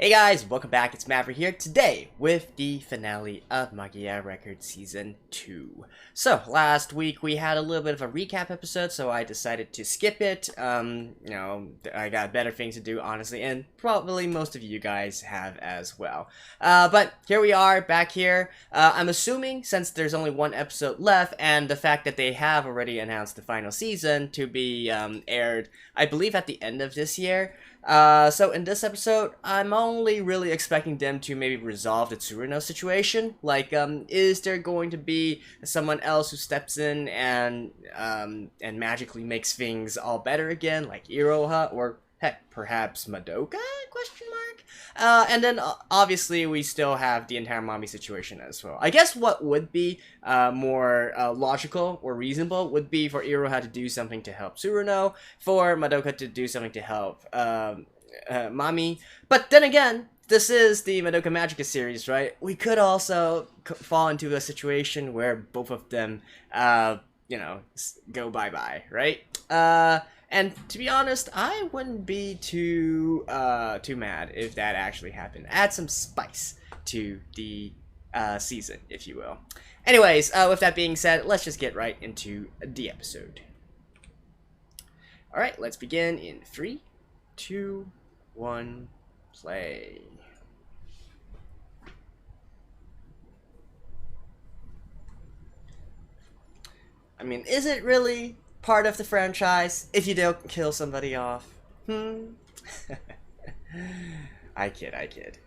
Hey guys, welcome back. It's Maverick here today with the finale of Magia Record Season 2. So, last week we had a little bit of a recap episode, so I decided to skip it. I got better things to do, honestly, and probably most of you guys have as well. But here we are, back here. I'm assuming, since there's only one episode left, and the fact that they have already announced the final season to be aired, I believe, at the end of this year. So in this episode, I'm only really expecting them to maybe resolve the Tsuruno situation. Like, is there going to be someone else who steps in and magically makes things all better again, like Iroha, or heck, perhaps Madoka? Question mark. And then obviously we still have the entire mommy situation as well. I guess what would be more logical or reasonable would be for Iroha to do something to help Tsuruno, for Madoka to do something to help Mami. But then again, this is the Madoka Magica series, right? We could also fall into a situation where both of them, go bye-bye, right? And to be honest, I wouldn't be too mad if that actually happened. Add some spice to the season, if you will. Anyways, with that being said, let's just get right into the episode. Alright, let's begin in 3, 2, 1, play. I mean, is it really part of the franchise if you don't kill somebody off? I kid.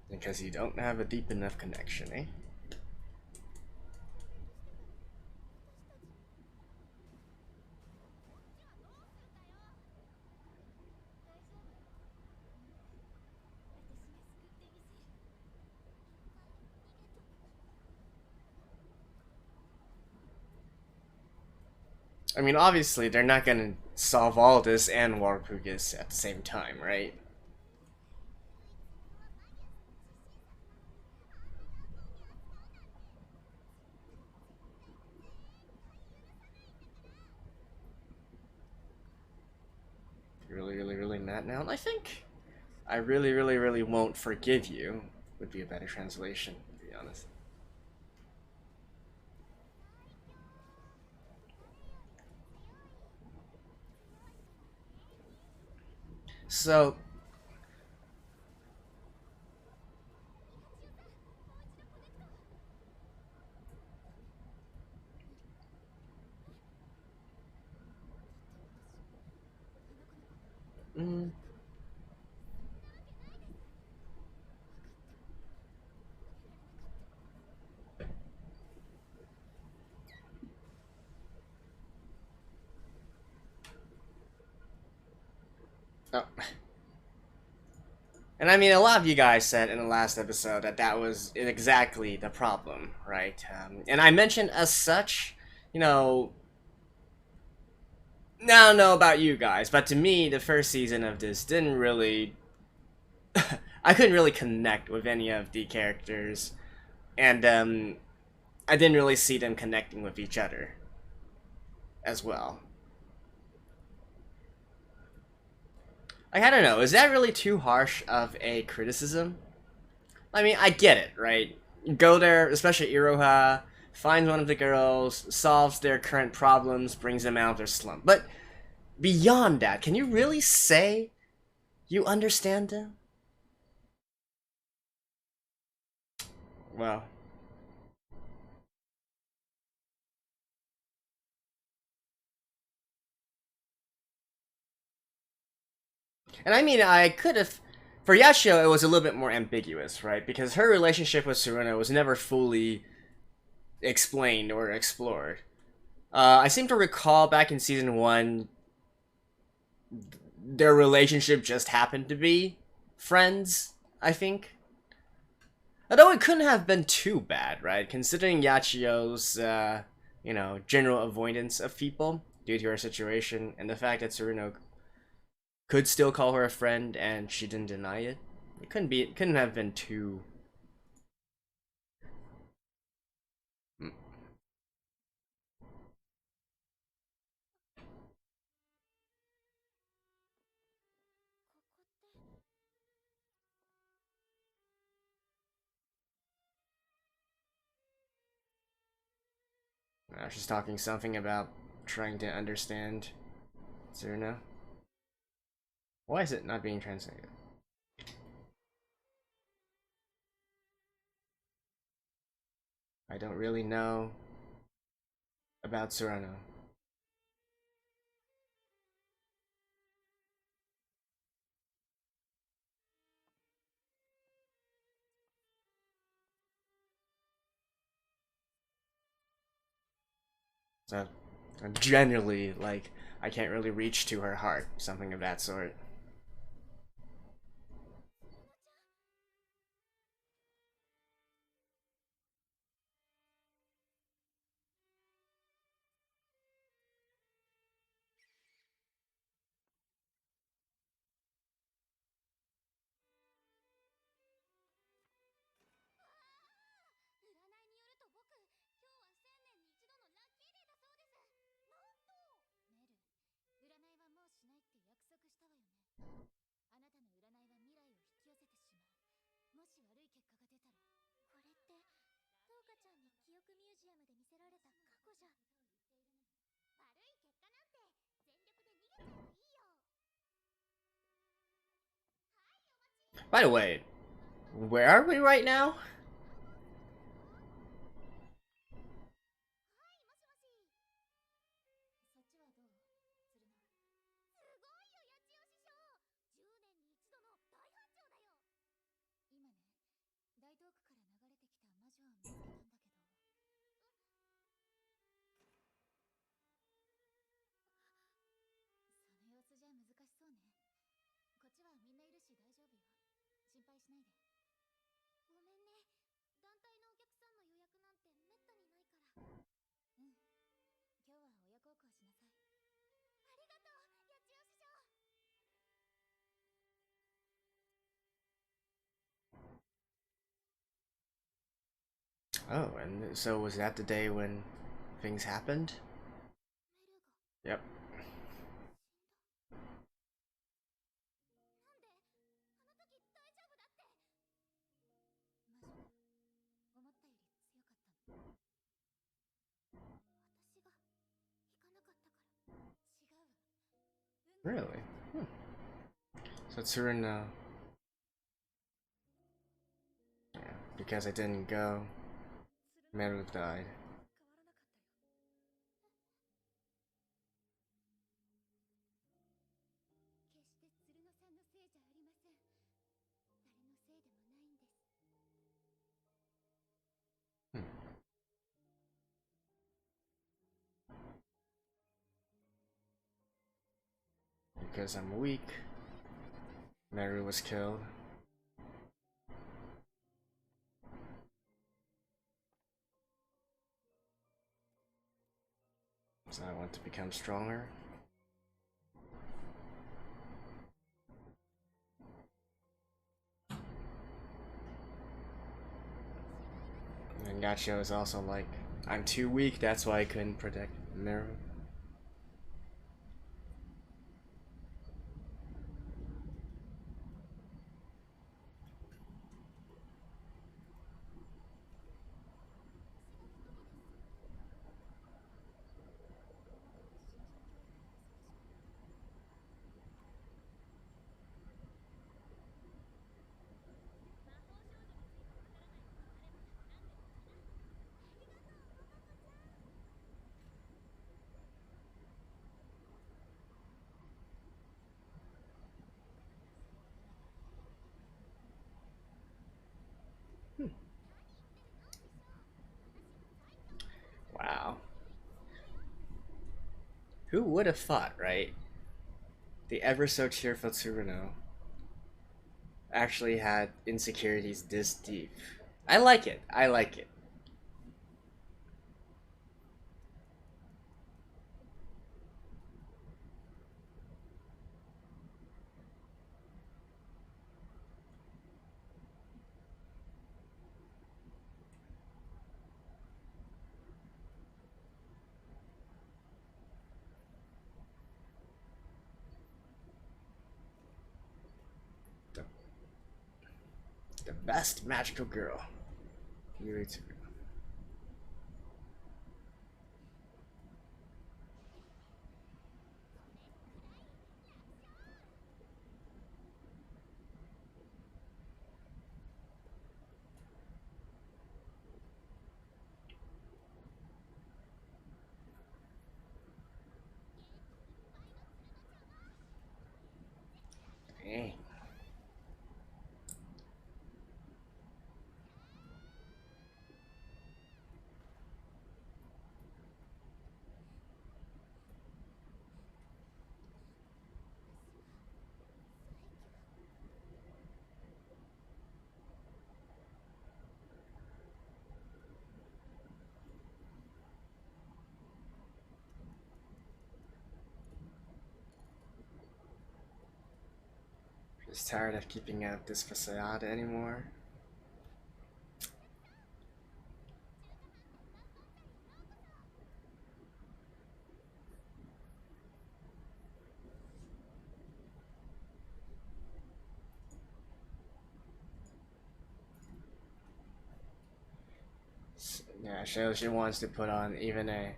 Because you don't have a deep enough connection, eh? I mean, obviously, they're not gonna solve all this and Warpugus at the same time, right? Really not now. And I think I really won't forgive you would be a better translation, to be honest. So, mm, oh. And I mean, a lot of you guys said in the last episode that that was exactly the problem, right? And I mentioned as such, I don't know about you guys, but to me, the first season of this didn't really... I couldn't really connect with any of the characters, and I didn't really see them connecting with each other as well. Like, I don't know, is that really too harsh of a criticism? I mean, I get it, right? Go there, especially Iroha, finds one of the girls, solves their current problems, brings them out of their slump. But beyond that, can you really say you understand them? Well, and I mean, I could have... For Yachiyo, it was a little bit more ambiguous, right? Because her relationship with Tsuruno was never fully explained or explored. I seem to recall back in season 1, their relationship just happened to be friends, I think. Although it couldn't have been too bad, right? Considering Yachiyo's, you know, general avoidance of people due to her situation, and the fact that Tsuruno could still call her a friend and she didn't deny it. It couldn't have been too. She's talking something about trying to understand Tsuruno. Why is it not being translated? I don't really know about Tsuruno. So, generally, like, I can't really reach to her heart, something of that sort. By the way, where are we right now? Oh, and so was that the day when things happened? Yep. Really? Hmm. So Tsuruno. Yeah, because I didn't go, Meru died. Hmm. Because I'm weak, Meru was killed. So I want to become stronger. And Yachiyo is also like, I'm too weak, that's why I couldn't protect Meru. Wow. Who would have thought, right? The ever so cheerful Tsuruno actually had insecurities this deep. I like it. I like it. The best magical girl. Yuri Tsuruno. Dang. Just tired of keeping up this facade anymore. Yeah, she wants to put on even a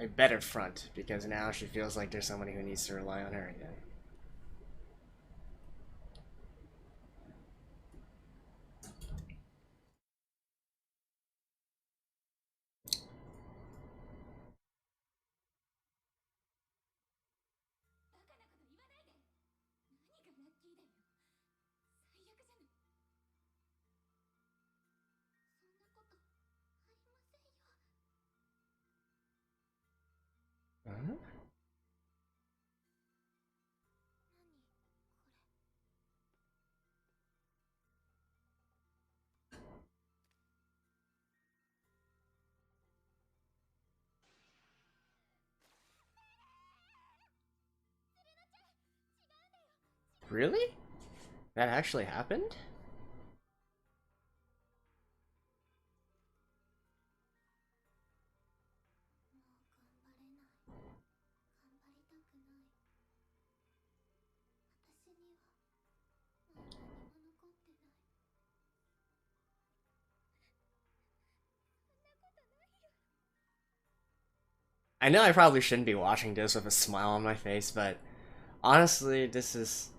better front because now she feels like there's somebody who needs to rely on her again. Huh? Really? That actually happened? I know I probably shouldn't be watching this with a smile on my face, but honestly, this is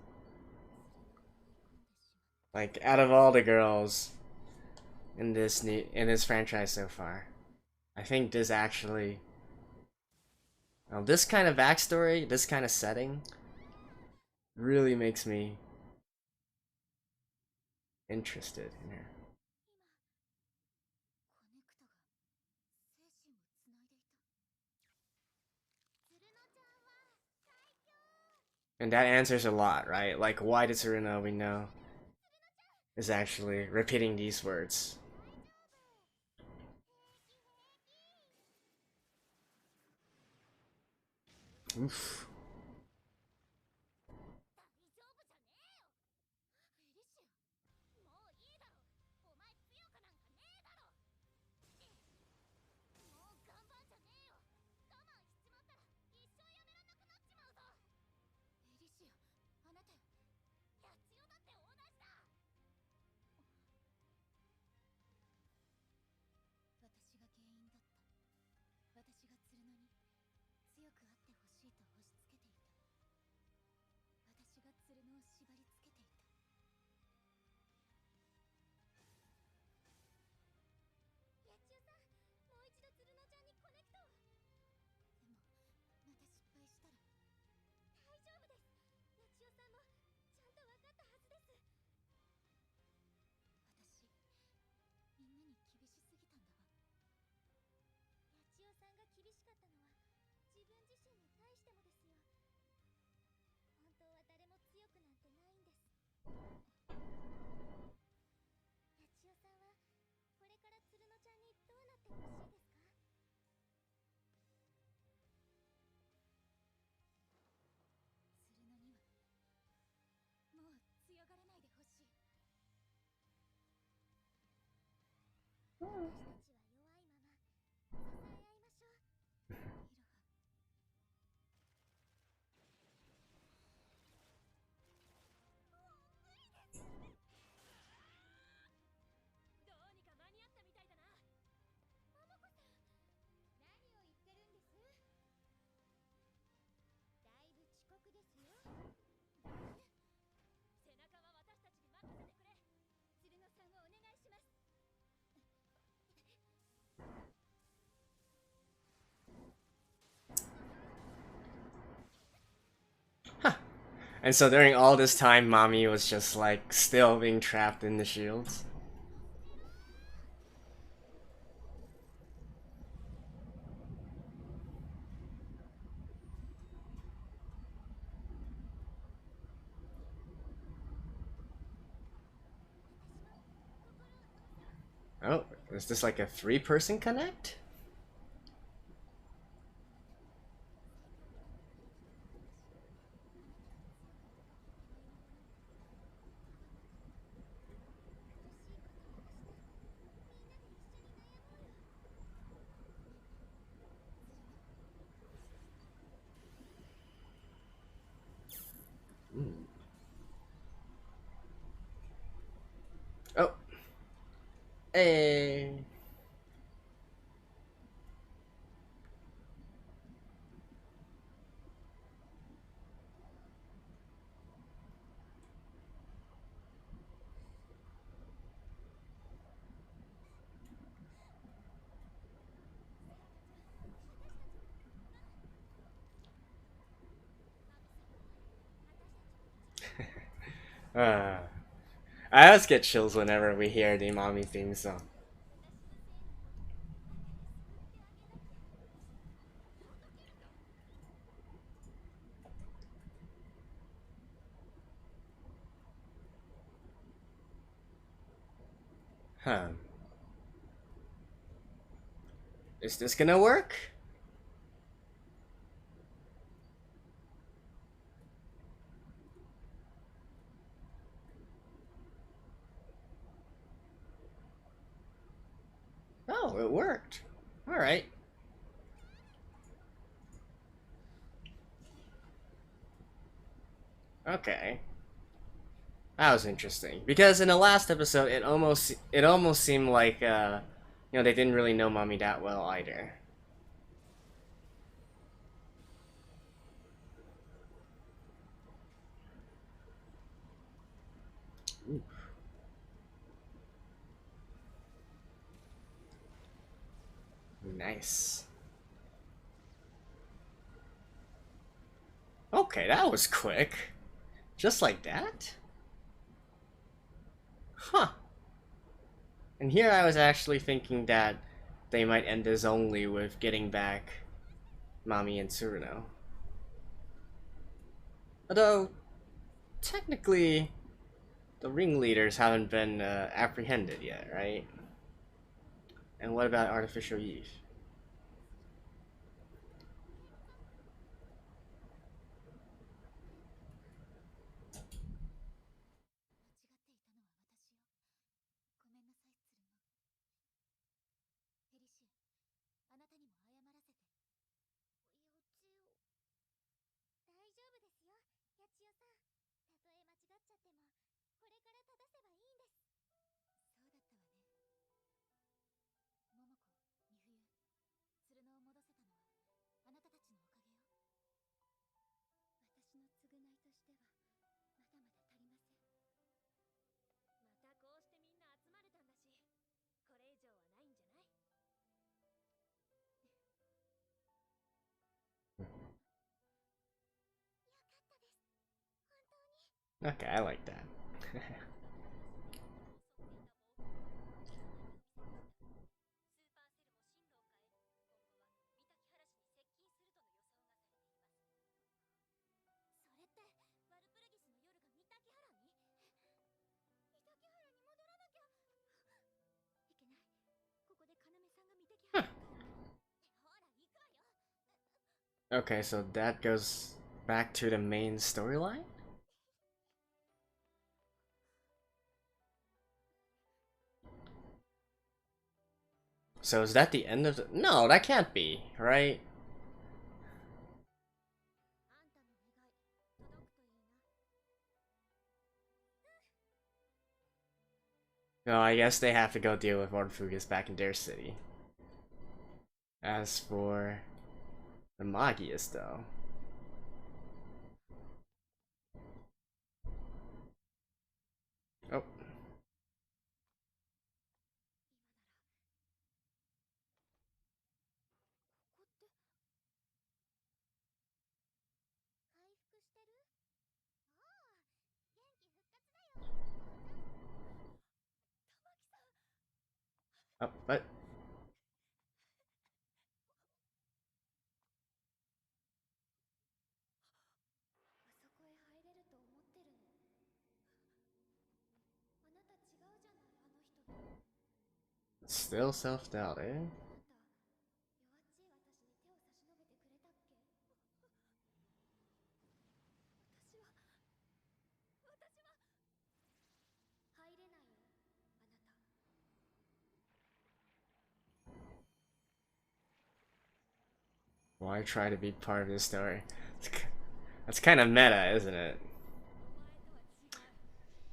like out of all the girls in this franchise so far, I think this actually, well, this kind of backstory, this kind of setting, really makes me interested in her. And that answers a lot, right? Like, why did Tsuruno, we know, is actually repeating these words. Oof. And so during all this time, Mommy was just like still being trapped in the shields. Oh, is this like a three-person connect? Mm. Oh, hey. Uh, I always get chills whenever we hear the Mommy theme song. Huh. Is this gonna work? Oh, it worked. Alright. Okay. That was interesting. Because in the last episode it almost seemed like they didn't really know Mommy that well either. Ooh, nice. Okay, that was quick. Just like that? Huh. And here I was actually thinking that they might end this only with getting back Mami and Tsuruno. Although, technically, the ringleaders haven't been apprehended yet, right? And what about Artificial Youth? Okay, I like that. Huh. Okay, so that goes back to the main storyline? So is that the end of the... No, that can't be, right? No, I guess they have to go deal with Orfugus back in their city. As for the Magias, though. Oh. Oh, what? あそこへ入れると思ってるの？あなた違うじゃない、あの人と。Still self-doubt, eh? あなた、弱っちい私に手を差し伸べてくれたっけ？私は入れないよ、あなた。Why try to be part of this story? That's kind of meta, isn't it? お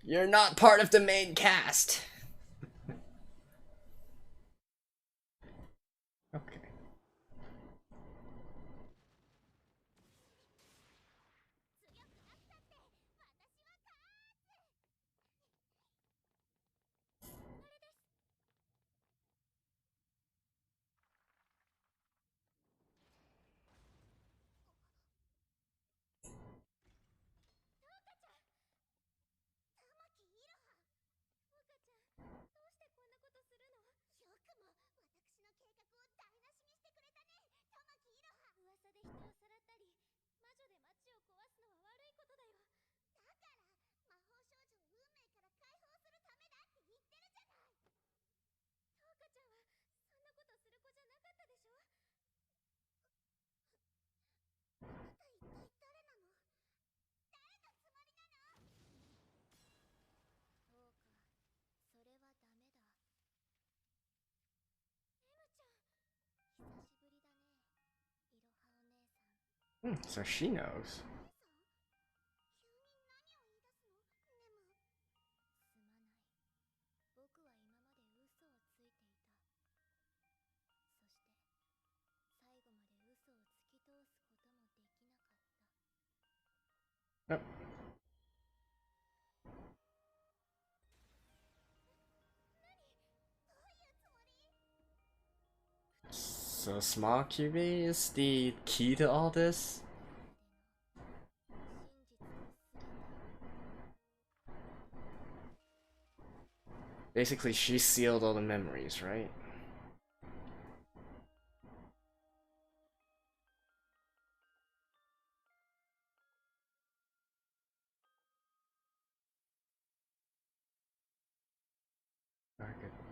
前とは違う。You're not part of the main cast. Okay. 強くなったって私は勝つ。あれです。トウカちゃん、玉木いろは。トウカちゃん、どうしてこんなことするの？よくも私の計画を台無しにしてくれたね、玉木いろは。噂で人をさらったり、魔女で街を壊すのは悪いことだよ。だから魔法少女を運命から解放するためだって言ってるじゃない。トウカちゃんはそんなことする子じゃなかったでしょ。あなた一体誰なの？誰のつもりなの？そうか、それはダメだ。ネムちゃん、久しぶりだね、いろはお姉さん。So she knows. お姉さん、急に何を言い出すの？ネム。すまない。僕は今まで嘘をついていた。そして、最後まで嘘を突き通すこともできなかった。Yep. 何？どういうつもり？ So small QB is the key to all this? 真実のすべて。 Basically, she sealed all the memories, right?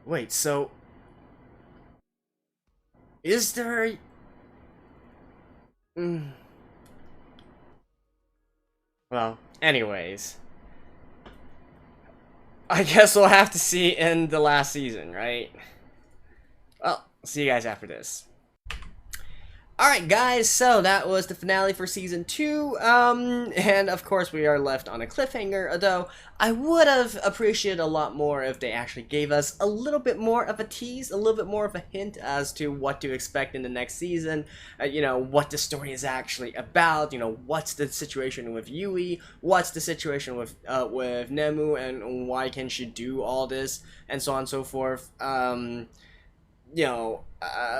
Wait, so is there? Mm. Well, anyways, I guess we'll have to see in the last season, right? Well, see you guys after this. Alright guys, so that was the finale for Season 2, and of course we are left on a cliffhanger, although I would have appreciated a lot more if they actually gave us a little bit more of a tease, a little bit more of a hint as to what to expect in the next season, you know, what the story is actually about, you know, what's the situation with Yui, what's the situation with Nemu, and why can she do all this, and so on and so forth, you know,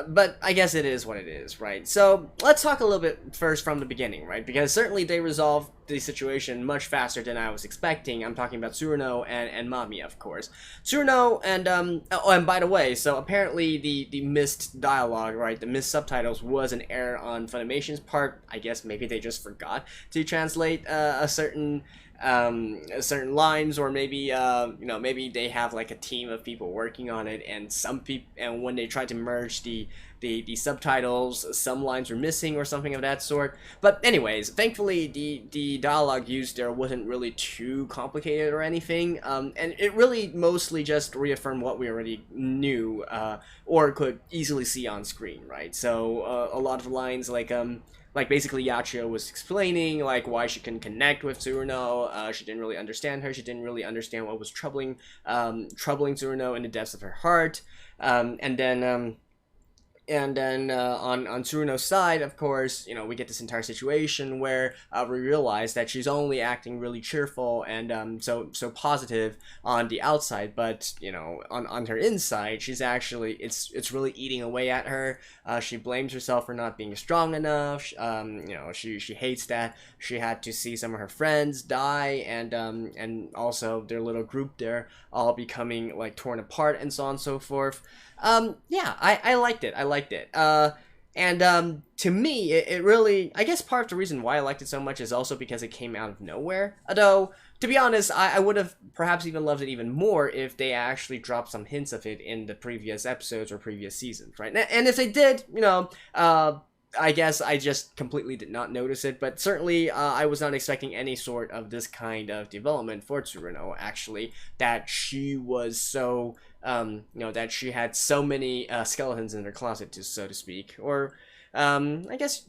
but I guess it is what it is, right? So let's talk a little bit first from the beginning, right? Because certainly they resolved the situation much faster than I was expecting. I'm talking about Tsuruno and Mamiya, of course. Tsuruno and oh, and by the way, so apparently the missed dialogue, right, the missed subtitles was an error on Funimation's part. I guess maybe they just forgot to translate certain lines, or maybe you know, maybe they have like a team of people working on it, and some people, and when they tried to merge the subtitles, some lines were missing or something of that sort. But anyways, thankfully the dialogue used there wasn't really too complicated or anything, and it really mostly just reaffirmed what we already knew, or could easily see on screen, right? So a lot of lines like basically Yachiyo was explaining like why she couldn't connect with Tsuruno. She didn't really understand her. She didn't really understand what was troubling Tsuruno in the depths of her heart. And then And then on Tsuruno's side, of course, we get this entire situation where we realize that she's only acting really cheerful and so positive on the outside, but on her inside, she's actually it's really eating away at her. She blames herself for not being strong enough. She hates that she had to see some of her friends die, and also their little group there all becoming like torn apart and so on and so forth. Yeah, I liked it. I liked it. And to me, it really, I guess part of the reason why I liked it so much is also because it came out of nowhere. Although, to be honest, I would have perhaps even loved it even more if they actually dropped some hints of it in the previous episodes or previous seasons, right? And if they did, I guess I just completely did not notice it, but certainly I was not expecting any sort of this kind of development for Tsuruno, actually, that she was so, that she had so many skeletons in her closet, so to speak, or, I guess,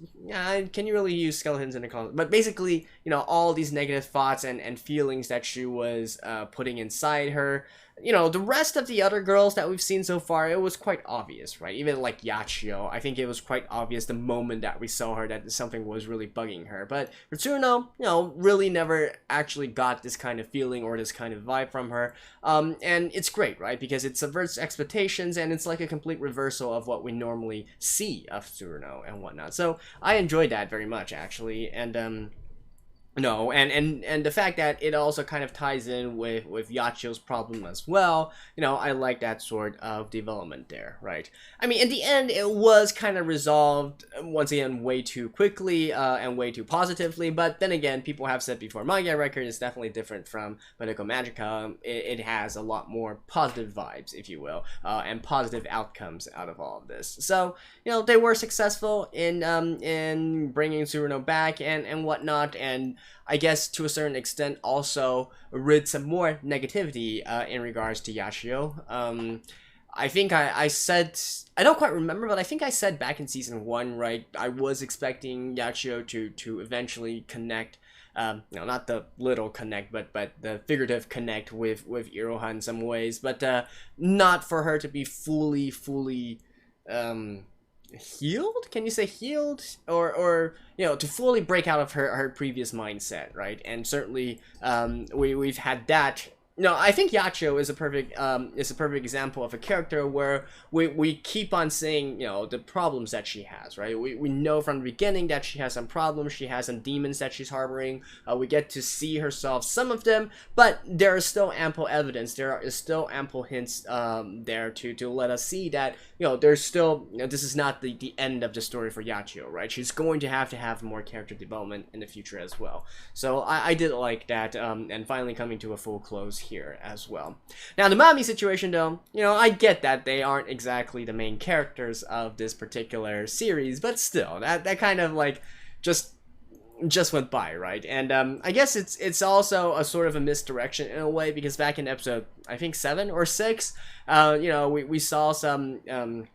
can you really use skeletons in her closet? But basically, all these negative thoughts and feelings that she was putting inside her. The rest of the other girls that we've seen so far, it was quite obvious, right? Even like Yachiyo, I think it was quite obvious the moment that we saw her that something was really bugging her. But for Tsuruno, really never actually got this kind of feeling or this kind of vibe from her. And it's great, right? Because it subverts expectations and it's like a complete reversal of what we normally see of Tsuruno and whatnot. So I enjoyed that very much, actually. And no, and the fact that it also kind of ties in with Yachiyo's problem as well, I like that sort of development there, right? I mean, in the end, it was kind of resolved, once again, way too quickly and way too positively, but then again, people have said before, Magia Record is definitely different from Madoka Magica. It has a lot more positive vibes, if you will, and positive outcomes out of all of this. So, they were successful in bringing Tsuruno back and whatnot, and I guess to a certain extent also rid some more negativity in regards to Yachiyo. I think I said, I don't quite remember, but I think I said back in season 1, right, I was expecting Yachiyo to eventually connect, not the literal connect, but the figurative connect with Iroha in some ways, but not for her to be fully healed? Can you say healed? Or to fully break out of her previous mindset, right? And certainly we've had that. I think Yachiyo is a perfect example of a character where we keep on seeing the problems that she has, right? We know from the beginning that she has some problems, she has some demons that she's harboring. We get to see her solve some of them, but there is still ample evidence, there is still ample hints there to let us see that there's still, this is not the end of the story for Yachiyo, right? She's going to have more character development in the future as well. So I did like that, and finally coming to a full close here as well. Now the Mami situation though, I get that they aren't exactly the main characters of this particular series, but still, that kind of like just went by, right? And I guess it's also a sort of a misdirection in a way, because back in episode, I think 7 or 6, we saw some,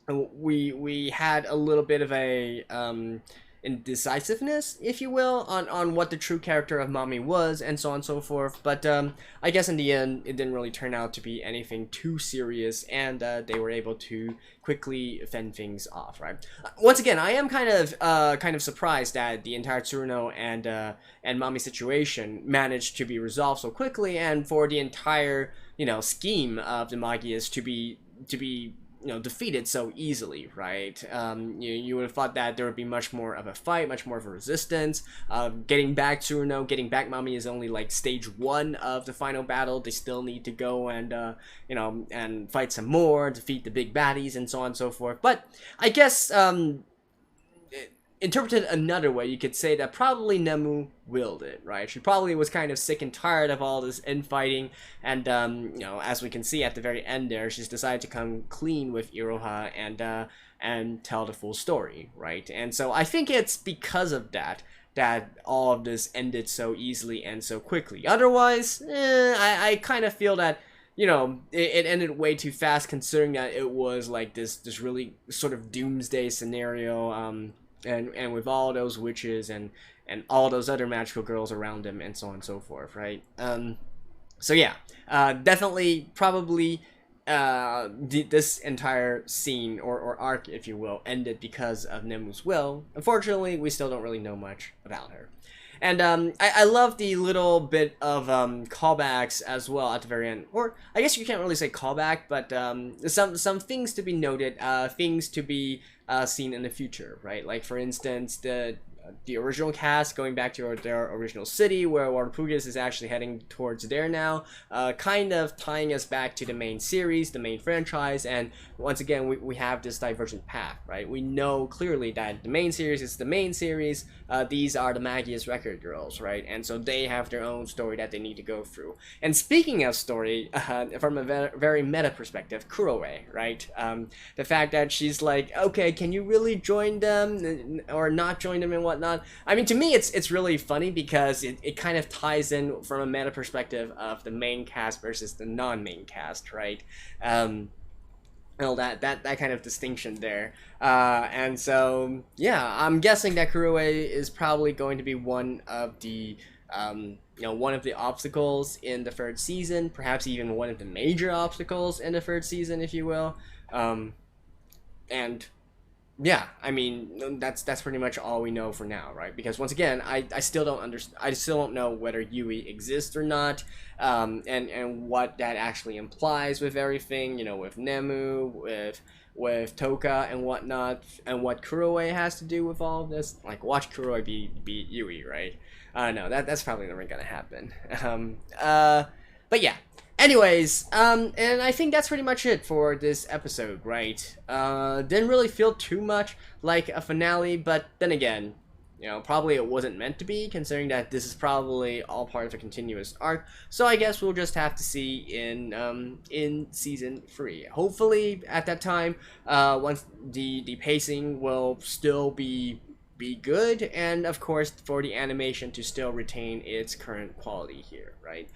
we had a little bit of a indecisiveness, if you will, on what the true character of Mami was, and so on and so forth. But I guess in the end, it didn't really turn out to be anything too serious, and they were able to quickly fend things off, right? Once again, I am kind of surprised that the entire Tsuruno and Mami situation managed to be resolved so quickly, and for the entire scheme of the Magias to be defeated so easily, right? You would have thought that there would be much more of a fight, much more of a resistance. Getting back Tsuruno, getting back Mami is only like stage 1 of the final battle. They still need to go and and fight some more, defeat the big baddies, and so on and so forth. But I guess interpreted another way, you could say that probably Nemu willed it, right? She probably was kind of sick and tired of all this infighting, and as we can see at the very end there, she's decided to come clean with Iroha and tell the full story, right? And so I think it's because of that all of this ended so easily and so quickly. Otherwise, I kind of feel that it ended way too fast, considering that it was like this really sort of doomsday scenario, and with all those witches and all those other magical girls around him and so on and so forth, right? So yeah, definitely probably this entire scene or arc, if you will, ended because of Nemu's will. Unfortunately, we still don't really know much about her. And I love the little bit of callbacks as well at the very end. Or I guess you can't really say callback, but some things to be noted, things to be seen in the future, right? Like for instance, the original cast going back to their original city, where Walpurgis is actually heading towards there now, kind of tying us back to the main series, the main franchise, and once again we have this divergent path, right? We know clearly that the main series is the main series, these are the Magia Record girls, right? And so they have their own story that they need to go through. And speaking of story, from a very meta perspective, Kuroe, right? The fact that she's like, okay, can you really join them or not join them and whatnot? I mean, to me, it's really funny because it kind of ties in from a meta perspective of the main cast versus the non-main cast, right? That kind of distinction there. And so, yeah, I'm guessing that Kuroe is probably going to be one of the one of the obstacles in the third season, perhaps even one of the major obstacles in the third season, if you will. And yeah, I mean, that's pretty much all we know for now, right? Because once again, I still don't know whether Yui exists or not, and what that actually implies with everything, with Nemu, with Toka and whatnot, and what Kuroe has to do with all of this. Like, watch Kuroe be Yui, right? No, that's probably never gonna happen. But yeah. Anyways, and I think that's pretty much it for this episode, right? Didn't really feel too much like a finale, but then again, probably it wasn't meant to be, considering that this is probably all part of a continuous arc. So I guess we'll just have to see in season 3. Hopefully, at that time, once the pacing will still be good, and of course for the animation to still retain its current quality here, right?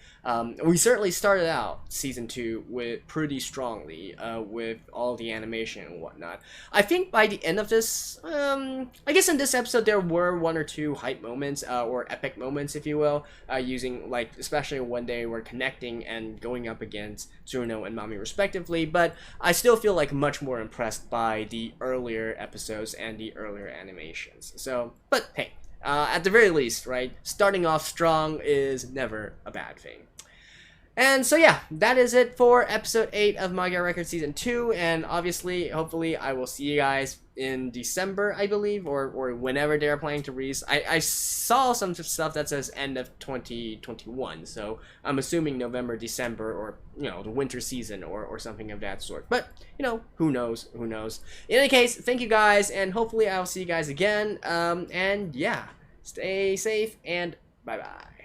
We certainly started out season 2 with pretty strongly with all the animation and whatnot. I think by the end of this, I guess in this episode there were 1 or 2 hype moments or epic moments, if you will, using, like, especially when they were connecting and going up against Tsuruno and Mami respectively, but I still feel like much more impressed by the earlier episodes and the earlier animations. So, but hey, at the very least, right, starting off strong is never a bad thing. And so yeah, that is it for episode 8 of Magia Record Season 2, and obviously, hopefully, I will see you guys in December, I believe, or whenever they're planning to release. I saw some stuff that says end of 2021, so I'm assuming November, December, or, the winter season, or something of that sort. But, who knows, In any case, thank you guys, and hopefully I'll see you guys again, and yeah, stay safe, and bye-bye.